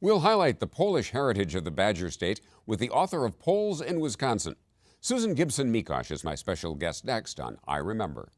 We'll highlight the Polish heritage of the Badger State with the author of Poles in Wisconsin. Susan Gibson Mikos is my special guest next on I Remember.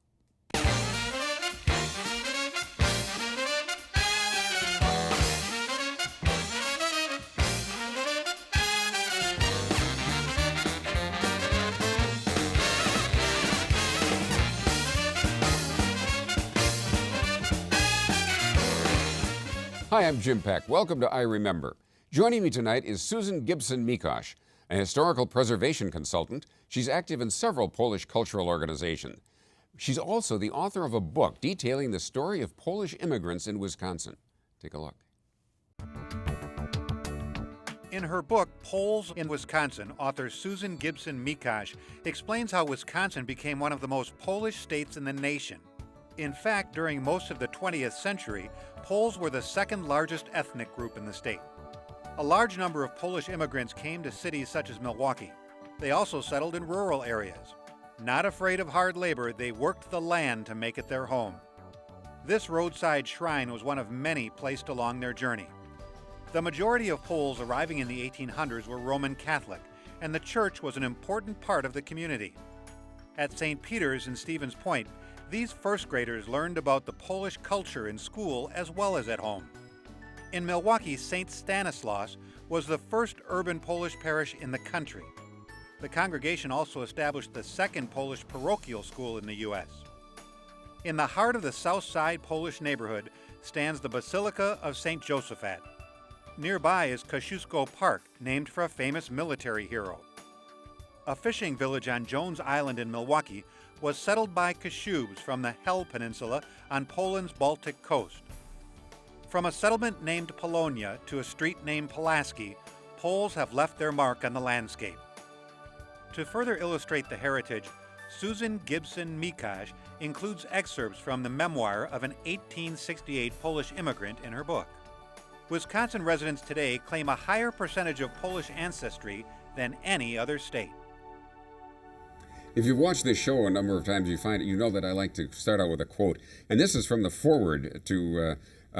Hi, I'm Jim Peck. Welcome to I Remember. Joining me tonight is Susan Gibson Mikos, a historical preservation consultant. She's active in several Polish cultural organizations. She's also the author of a book detailing the story of Polish immigrants in Wisconsin. Take a look. In her book, Poles in Wisconsin, author Susan Gibson Mikos explains how Wisconsin became one of the most Polish states in the nation. In fact, during most of the 20th century, Poles were the second largest ethnic group in the state. A large number of Polish immigrants came to cities such as Milwaukee. They also settled in rural areas. Not afraid of hard labor, they worked the land to make it their home. This roadside shrine was one of many placed along their journey. The majority of Poles arriving in the 1800s were Roman Catholic, and the church was an important part of the community. At St. Peter's in Stevens Point, these first graders learned about the Polish culture in school as well as at home. In Milwaukee, St. Stanislaus was the first urban Polish parish in the country. The congregation also established the second Polish parochial school in the U.S. In the heart of the South Side Polish neighborhood stands the Basilica of St Joseph. Nearby is Kosciuszko Park, named for a famous military hero. A fishing village on Jones Island in Milwaukee was settled by Kaszubs from the Hel Peninsula on Poland's Baltic coast. From a settlement named Polonia to a street named Pulaski, Poles have left their mark on the landscape. To further illustrate the heritage, Susan Gibson Mikos includes excerpts from the memoir of an 1868 Polish immigrant in her book. Wisconsin residents today claim a higher percentage of Polish ancestry than any other state. If you've watched this show a number of times, you know that I like to start out with a quote. And this is from the foreword to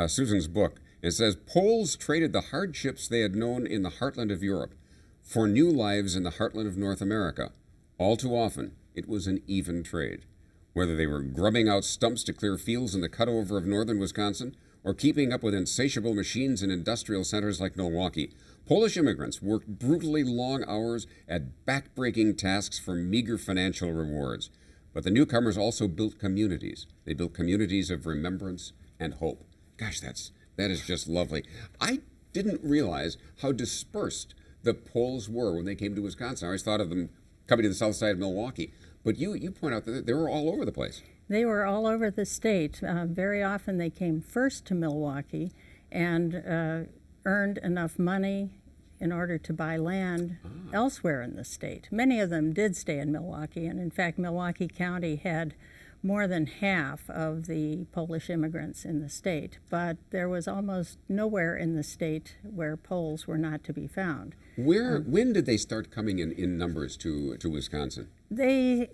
Susan's book. It says, Poles traded the hardships they had known in the heartland of Europe for new lives in the heartland of North America. All too often, it was an even trade. Whether they were grubbing out stumps to clear fields in the cutover of northern Wisconsin, or keeping up with insatiable machines in industrial centers like Milwaukee, Polish immigrants worked brutally long hours at back-breaking tasks for meager financial rewards. But the newcomers also built communities. They built communities of remembrance and hope. Gosh, that is just lovely. I didn't realize how dispersed the Poles were when they came to Wisconsin. I always thought of them coming to the south side of Milwaukee. But you point out that they were all over the place. They were all over the state. Very often they came first to Milwaukee and earned enough money in order to buy land elsewhere in the state. Many of them did stay in Milwaukee, and in fact, Milwaukee County had more than half of the Polish immigrants in the state, but there was almost nowhere in the state where Poles were not to be found. When did they start coming in numbers to Wisconsin? The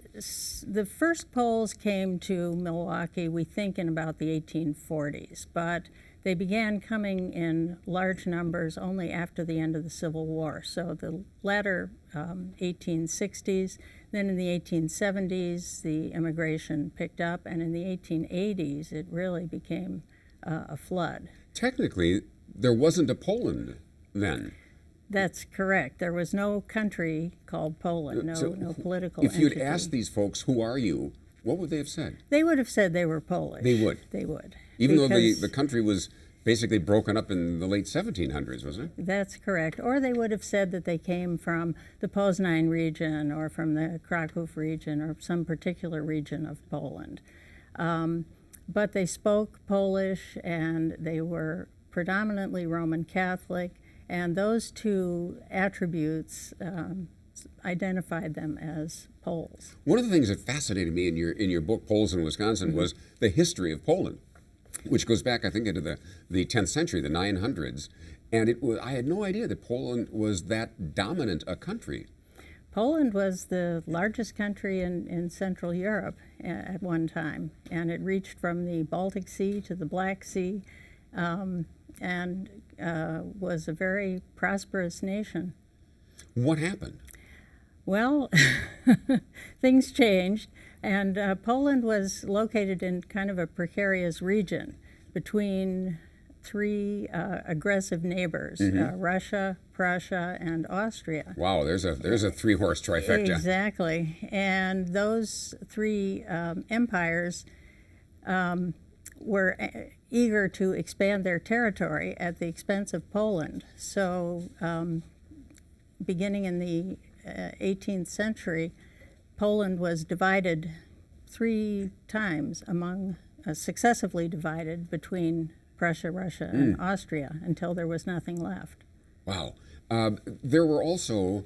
first Poles came to Milwaukee, we think, in about the 1840s, but they began coming in large numbers only after the end of the Civil War. So the latter 1860s, then in the 1870s, the immigration picked up, and in the 1880s, it really became a flood. Technically, there wasn't a Poland then. That's correct. There was no country called Poland, no political entity. If you'd asked these folks, who are you, what would they have said? They would have said they were Polish. They would? They would. Even though the country was basically broken up in the late 1700s, wasn't it? That's correct. Or they would have said that they came from the Poznań region or from the Kraków region or some particular region of Poland. But they spoke Polish, and they were predominantly Roman Catholic, and those two attributes identified them as Poles. One of the things that fascinated me in your book, Poles in Wisconsin, was the history of Poland, which goes back, I think, into the 10th century, the 900s. And I had no idea that Poland was that dominant a country. Poland was the largest country in Central Europe at one time, and it reached from the Baltic Sea to the Black Sea, and was a very prosperous nation. What happened? Well, things changed, and Poland was located in kind of a precarious region between three aggressive neighbors, Russia, Prussia, and Austria. Wow, there's a three-horse trifecta. Exactly. And those three empires were eager to expand their territory at the expense of Poland. So beginning in the 18th century, Poland was divided 3 times successively divided between Prussia, Russia, and Austria until there was nothing left. Wow. There were also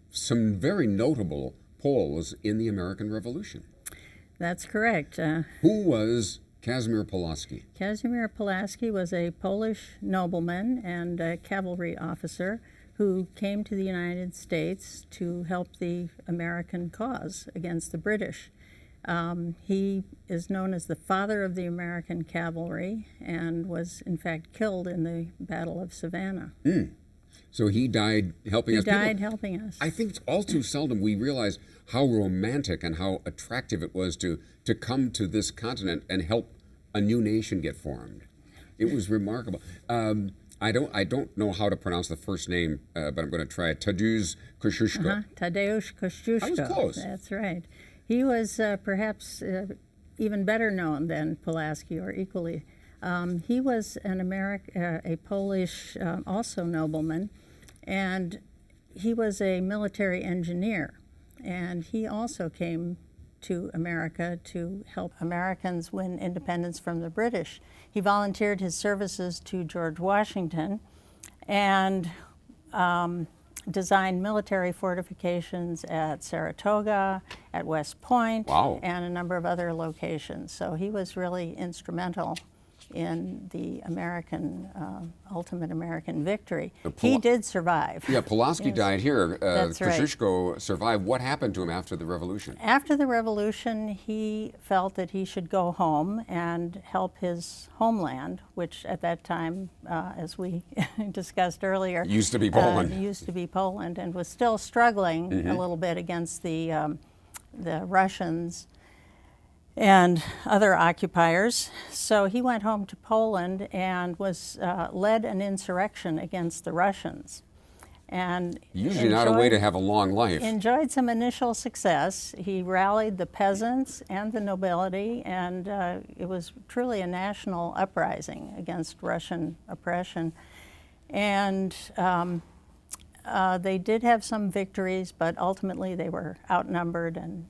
some very notable Poles in the American Revolution. That's correct. Who was Casimir Pulaski? Casimir Pulaski was a Polish nobleman and a cavalry officer who came to the United States to help the American cause against the British. He is known as the father of the American cavalry and was in fact killed in the Battle of Savannah. So he died helping us. He died helping us. I think it's all too seldom we realize how romantic and how attractive it was to come to this continent and help a new nation get formed. It was remarkable. I don't know how to pronounce the first name, but I'm going to try it. Tadeusz Kościuszko. Tadeusz Kościuszko. I was close. That's right. He was perhaps even better known than Pulaski, or equally. He was a Polish also nobleman, and he was a military engineer. And he also came to America to help Americans win independence from the British. He volunteered his services to George Washington and designed military fortifications at Saratoga, at West Point, Wow. and a number of other locations. So he was really instrumental in the ultimate American victory. He did survive. Yeah, Pulaski Yes. died here. That's right. Kościuszko survived. What happened to him after the Revolution? After the Revolution, he felt that he should go home and help his homeland, which at that time, as we discussed earlier, Used to be Poland. used to be Poland, and was still struggling a little bit against the Russians and other occupiers. So he went home to Poland and led an insurrection against the Russians. And Usually not a way to have a long life. Enjoyed some initial success. He rallied the peasants and the nobility, and it was truly a national uprising against Russian oppression. And they did have some victories, but ultimately they were outnumbered and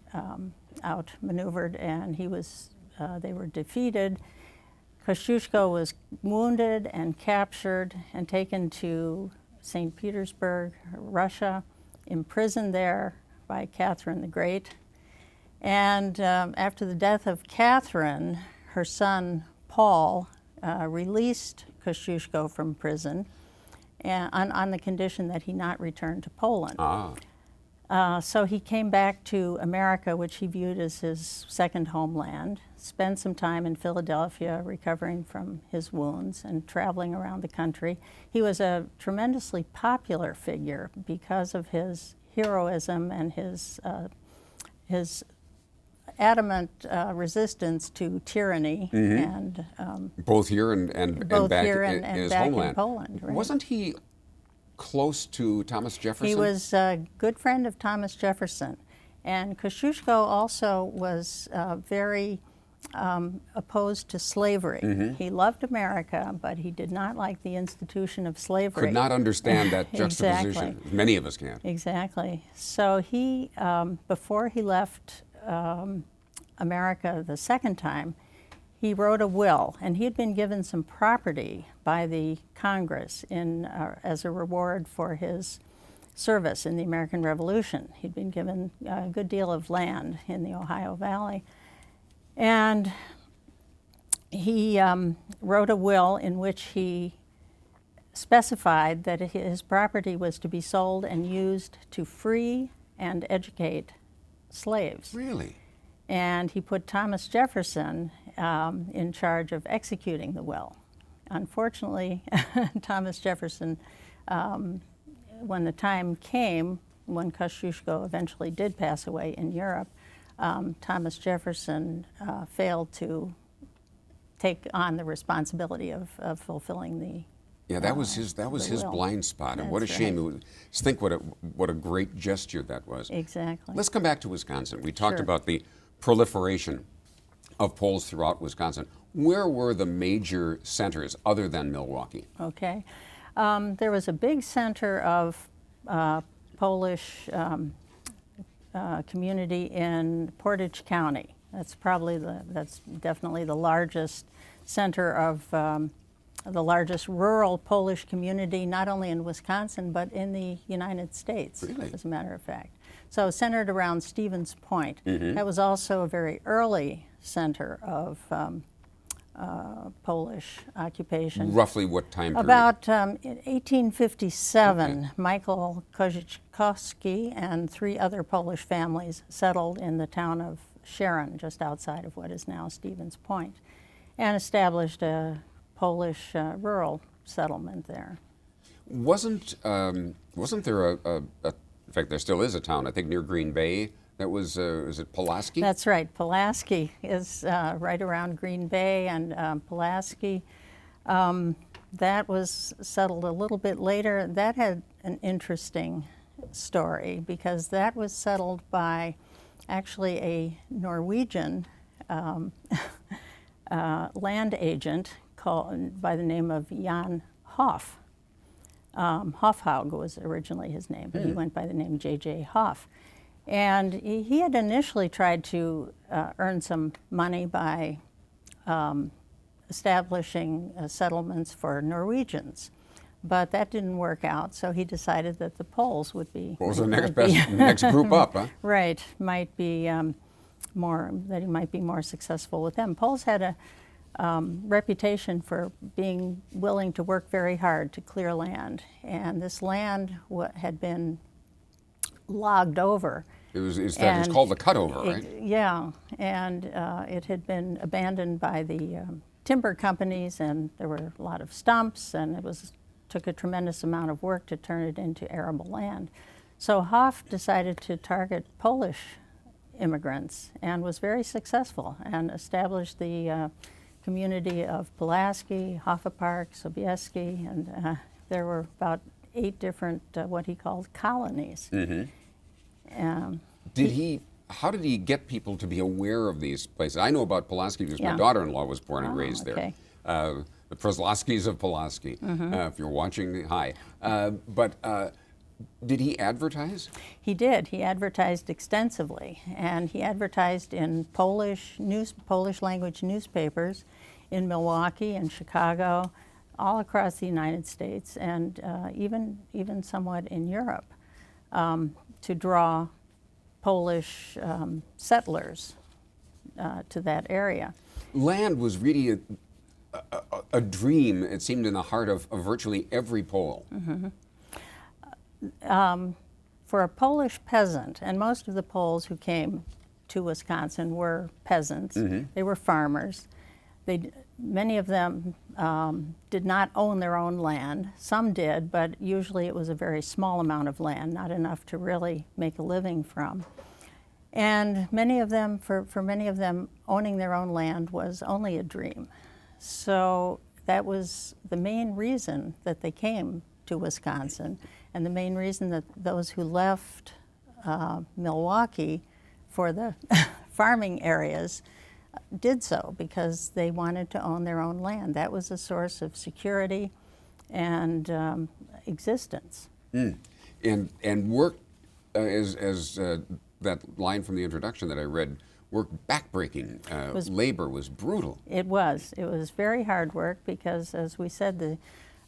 outmaneuvered, and they were defeated. Kościuszko was wounded and captured and taken to St. Petersburg, Russia, imprisoned there by Catherine the Great. And after the death of Catherine, her son Paul released Kościuszko from prison on the condition that he not return to Poland. So he came back to America, which he viewed as his second homeland, spent some time in Philadelphia recovering from his wounds and traveling around the country. He was a tremendously popular figure because of his heroism and his adamant resistance to tyranny, and both here and both back here in and his back homeland. in Poland. Right? Wasn't he close to Thomas Jefferson? He was a good friend of Thomas Jefferson. And Kościuszko also was very opposed to slavery. He loved America, but he did not like the institution of slavery. Could not understand that juxtaposition. Exactly. Many of us can't. Exactly. So he, before he left America the second time, he wrote a will, and he had been given some property by the Congress as a reward for his service in the American Revolution. He'd been given a good deal of land in the Ohio Valley. And he wrote a will in which he specified that his property was to be sold and used to free and educate slaves. Really? And he put Thomas Jefferson in charge of executing the will. unfortunately, Thomas Jefferson, when the time came, when Kosciuszko eventually did pass away in Europe, Thomas Jefferson failed to take on the responsibility of fulfilling the. Yeah, that was his will. blind spot, and what a That's shame. right. It was, just think what a great gesture that was. Exactly. Let's come back to Wisconsin. We talked Sure. about the proliferation of Poles throughout Wisconsin. Where were the major centers other than Milwaukee? Okay. There was a big center of Polish community in Portage County. That's definitely the largest center of the largest rural Polish community, not only in Wisconsin, but in the United States, Really? as a matter of fact. So centered around Stevens Point. That was also a very early center of Polish occupation. Roughly what time period? About in 1857, Michael Kosciuszko and 3 other Polish families settled in the town of Sharon, just outside of what is now Stevens Point, and established a Polish rural settlement there. Wasn't there in fact, there still is a town, I think near Green Bay, that was, is it Pulaski? That's right. Pulaski is right around Green Bay, and Pulaski, that was settled a little bit later. That had an interesting story because that was settled by actually a Norwegian land agent called by the name of Jan Hoff. Hofhaug was originally his name, but he went by the name J.J. Hoff. And he had initially tried to earn some money by establishing settlements for Norwegians. But that didn't work out, so he decided that the Poles would be... Poles are the next group up, huh? Right, might be that he might be more successful with them. Poles had a reputation for being willing to work very hard to clear land, and this land had been logged over. It's called the cutover, right? Yeah, and it had been abandoned by the timber companies, and there were a lot of stumps, and took a tremendous amount of work to turn it into arable land. So Hoff decided to target Polish immigrants and was very successful and established the community of Pulaski, Hoffa Park, Sobieski, and there were about 8 different what he called colonies. How did he get people to be aware of these places? I know about Pulaski because my Yeah. daughter-in-law was born and raised okay. there. The Przlowskis of Pulaski, if you're watching, hi. But did he advertise? He did. He advertised extensively, and he advertised in Polish language newspapers in Milwaukee and Chicago, all across the United States, and even somewhat in Europe, to draw Polish settlers to that area. Land was really a dream, it seemed, in the heart of virtually every Pole. For a Polish peasant, and most of the Poles who came to Wisconsin were peasants, they were farmers. Many of them did not own their own land. Some did, but usually it was a very small amount of land, not enough to really make a living from. And many of them, for many of them, owning their own land was only a dream. So that was the main reason that they came to Wisconsin, and the main reason that those who left Milwaukee for the farming areas did so, because they wanted to own their own land. That was a source of security and existence. And work, as that line from the introduction that I read, work backbreaking. Labor was brutal. It was very hard work because, as we said, the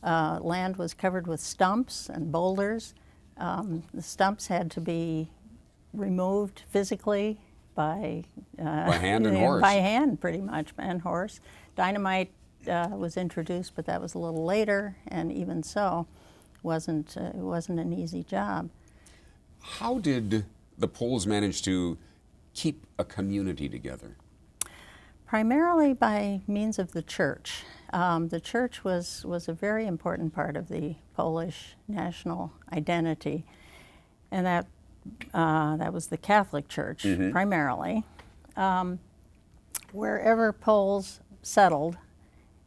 land was covered with stumps and boulders. The stumps had to be removed physically by hand and horse. By hand, pretty much, and horse. Dynamite was introduced, but that was a little later, and even so, it wasn't an easy job. How did the Poles manage to keep a community together? Primarily by means of the church. The church was a very important part of the Polish national identity, and that was the Catholic Church primarily. Wherever Poles settled,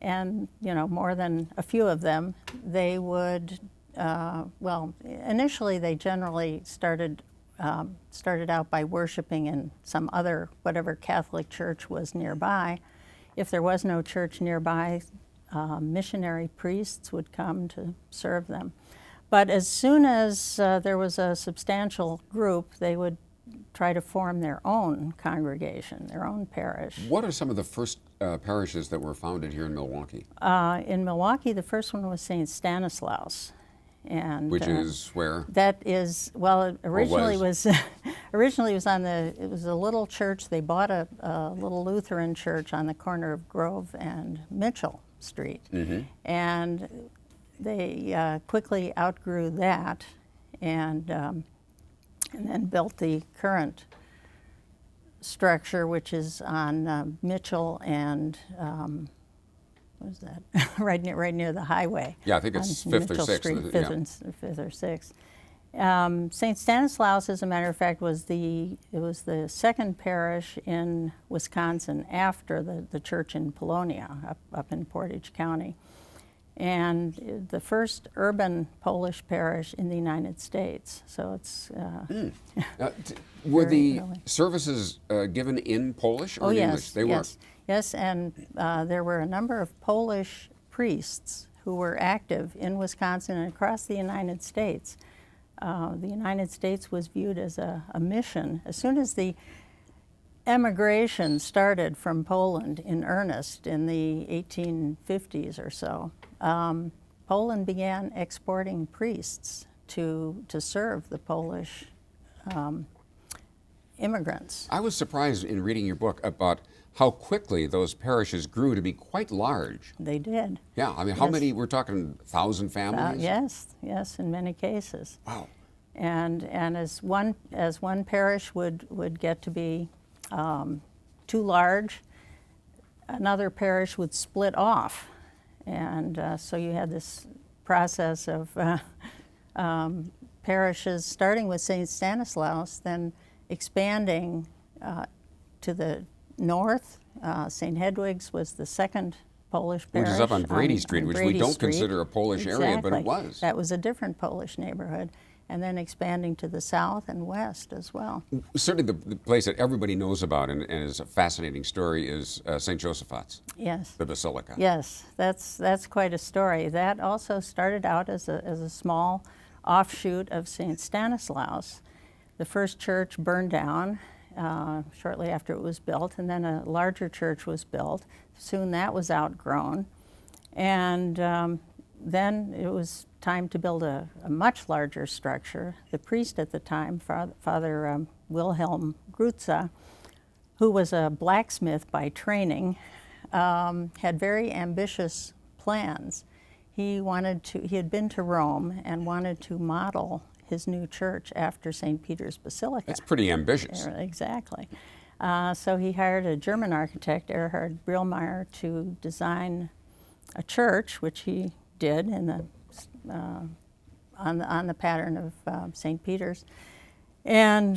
and more than a few of them, they would initially they generally started out by worshiping in some other whatever Catholic church was nearby. If there was no church nearby, missionary priests would come to serve them. But as soon as there was a substantial group, they would try to form their own congregation, their own parish. What are some of the first parishes that were founded here in Milwaukee? In Milwaukee, the first one was St. Stanislaus. And which is where? That is, it originally was originally was it was a little church. They bought a little Lutheran church on the corner of Grove and Mitchell Street, and they quickly outgrew that, and then built the current structure, which is on Mitchell and what is that? right near the highway. Yeah, I think it's 5th or 6th. Street, 5th or 6th. St. Stanislaus, as a matter of fact, was the second parish in Wisconsin after the church in Polonia, up in Portage County, and the first urban Polish parish in the United States. So it's were the services given in Polish or in English? They were. Yes, and there were a number of Polish priests who were active in Wisconsin and across the United States. The United States was viewed as a mission. As soon as the emigration started from Poland in earnest in the 1850s or so, Poland began exporting priests to serve the Polish immigrants. I was surprised in reading your book about how quickly those parishes grew to be quite large. They did. Yeah, I mean, how many? We're talking 1,000 families? Yes, in many cases. Wow. And as one parish would get to be too large, another parish would split off, and so you had this process of parishes starting with St. Stanislaus, then expanding to the north. St. Hedwig's was the second Polish parish. Which is up on Brady Street, which we don't consider a Polish area, but it was. That was a different Polish neighborhood. And then expanding to the south and west as well. Certainly the place that everybody knows about and is a fascinating story is St. Joseph's. Yes. The Basilica. Yes, that's quite a story. That also started out as a small offshoot of St. Stanislaus. The first church burned down shortly after it was built, and then a larger church was built. Soon that was outgrown, and then it was time to build a much larger structure. The priest at the time, Father Wilhelm Grutza, who was a blacksmith by training, had very ambitious plans. He had been to Rome and wanted to model his new church after St. Peter's Basilica. That's pretty ambitious. Exactly. So he hired a German architect, Erhard Brielmeier, to design a church, which he did in the on the pattern of St. Peter's. And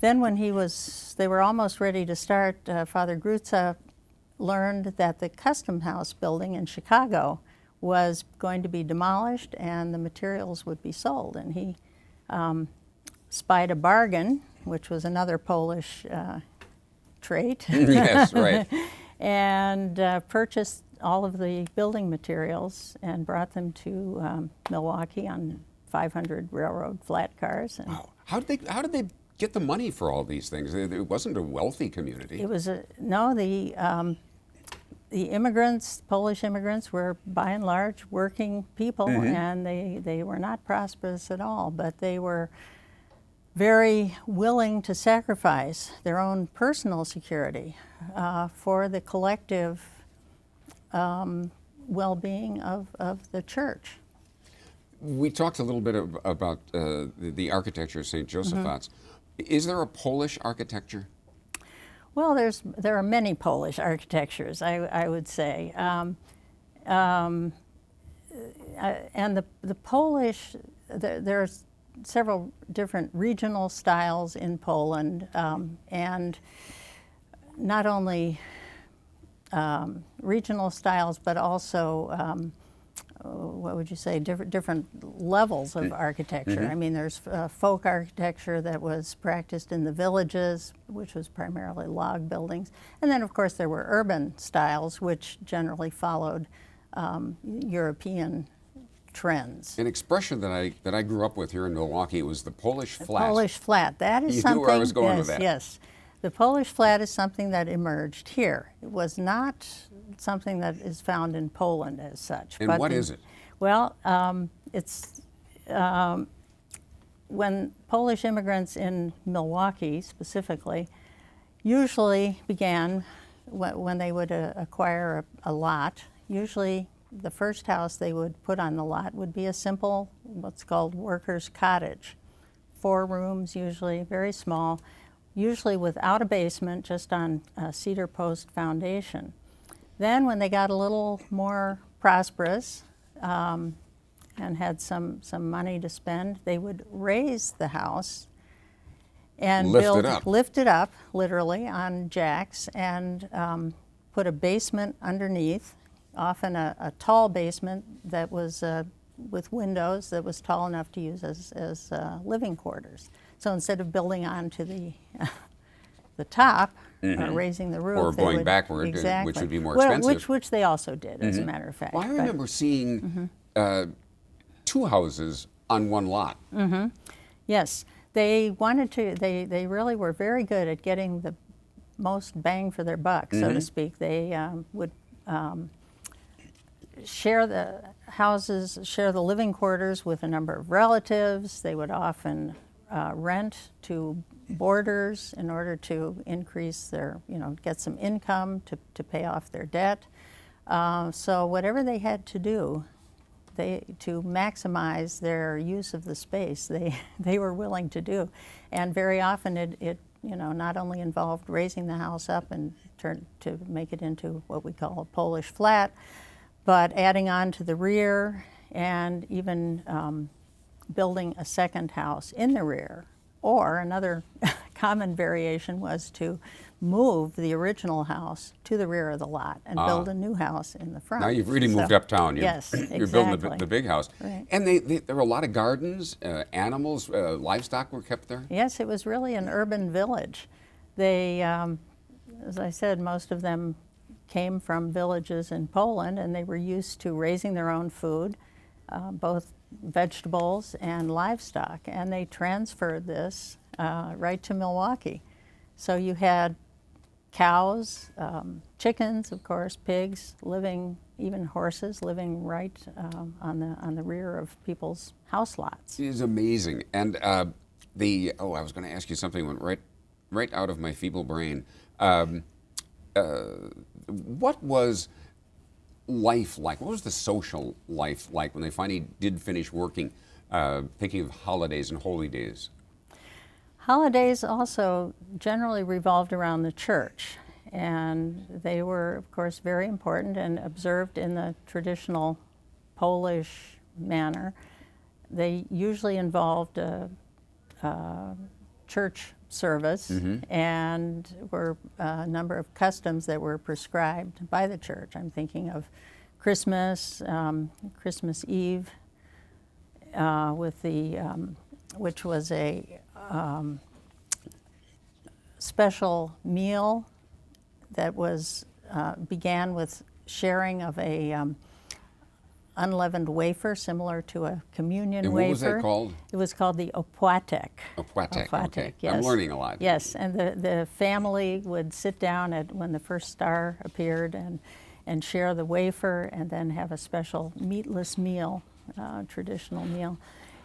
then when they were almost ready to start, Father Grutza learned that the Custom House building in Chicago was going to be demolished and the materials would be sold. And he spied a bargain, which was another Polish trait. Yes, right. And purchased all of the building materials and brought them to Milwaukee on 500 railroad flat cars. And wow. How did they get the money for all these things? It wasn't a wealthy community. It was the immigrants, Polish immigrants, were by and large working people, and they were not prosperous at all, but they were very willing to sacrifice their own personal security for the collective well-being of the church. We talked a little bit about the architecture of St. Joseph's. Is there a Polish architecture? Well, there are many Polish architectures, I would say. And the Polish, there's several different regional styles in Poland, and not only regional styles, but also what would you say, different levels of architecture. I mean, there's folk architecture that was practiced in the villages, which was primarily log buildings. And then, of course, there were urban styles, which generally followed European trends. An expression that I grew up with here in Milwaukee was the Polish flat. Polish flat. That is You something. knew where I was going yes, with that. Yes. The Polish flat is something that emerged here. It was not something that is found in Poland as such. And what is it? Well, it's when Polish immigrants in Milwaukee specifically usually began when they would acquire a lot. Usually the first house they would put on the lot would be a simple, what's called worker's cottage. 4 rooms usually, very small, usually without a basement, just on a cedar post foundation. Then when they got a little more prosperous and had some money to spend, they would raise the house and lift it up, literally, on jacks, and put a basement underneath, often a tall basement that was with windows that was tall enough to use as living quarters. So instead of building onto the top, or raising the roof, or going backward, exactly, which would be more expensive. Which they also did, as a matter of fact. Well, I remember seeing 2 houses on one lot. Yes, they wanted to. They really were very good at getting the most bang for their buck, so to speak. They would share the houses, share the living quarters with a number of relatives. They would often rent to boarders in order to increase their, get some income to pay off their debt. So whatever they had to do, to maximize their use of the space, they were willing to do. And very often it not only involved raising the house up and to make it into what we call a Polish flat, but adding on to the rear and even building a second house in the rear. Or another common variation was to move the original house to the rear of the lot and build a new house in the front. Now you've really moved uptown. Yes, exactly. You're building the big house. Right. And there were a lot of gardens, animals, livestock were kept there? Yes, it was really an urban village. They, as I said, most of them came from villages in Poland, and they were used to raising their own food, both vegetables and livestock, and they transferred this right to Milwaukee. So you had cows, chickens, of course, pigs, even horses living right on the rear of people's house lots. It is amazing. And I was going to ask you something that went right out of my feeble brain. What was life like? What was the social life like when they finally did finish working, thinking of holidays and holy days? Holidays also generally revolved around the church, and they were, of course, very important and observed in the traditional Polish manner. They usually involved a church service and were a number of customs that were prescribed by the church. I'm thinking of Christmas, Christmas Eve, which was a special meal that began with sharing of a unleavened wafer, similar to a communion and wafer. What was that called? It was called the opłatek. Opłatek, okay. Yes. I'm learning a lot. Yes, and the family would sit down when the first star appeared and share the wafer, and then have a special meatless meal, traditional meal.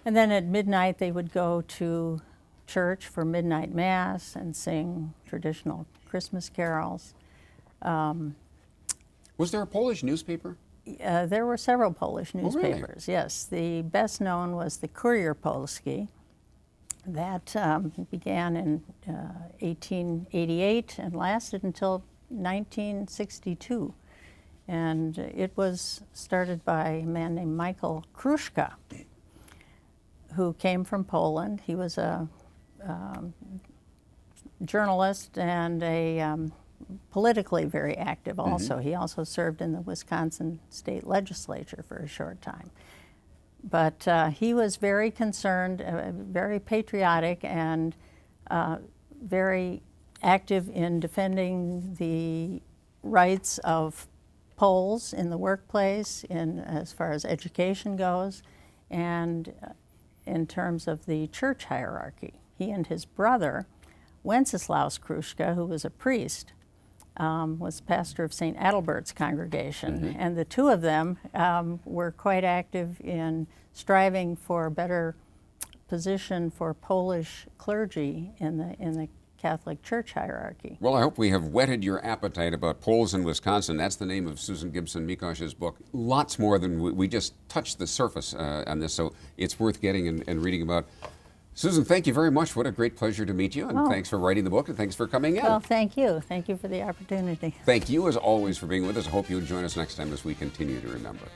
And then at midnight they would go to church for midnight mass and sing traditional Christmas carols. Was there a Polish newspaper? There were several Polish Oh, newspapers, really? yes. The best known was the Courier Polski. That began in 1888 and lasted until 1962. And it was started by a man named Michael Kruszka, who came from Poland. He was a journalist and a politically very active also. He also served in the Wisconsin state legislature for a short time. But he was very concerned, very patriotic, and very active in defending the rights of Poles in the workplace, as far as education goes, and in terms of the church hierarchy. He and his brother, Wenceslaus Kruszka, who was a priest, was pastor of St. Adalbert's congregation, and the two of them were quite active in striving for a better position for Polish clergy in the Catholic Church hierarchy. Well, I hope we have whetted your appetite about Poles in Wisconsin. That's the name of Susan Gibson Mikos's book. Lots more than we just touched the surface on this, so it's worth getting and reading about. Susan, thank you very much. What a great pleasure to meet you, and thanks for writing the book, and thanks for coming in. Well, thank you. Thank you for the opportunity. Thank you, as always, for being with us. I hope you'll join us next time as we continue to remember.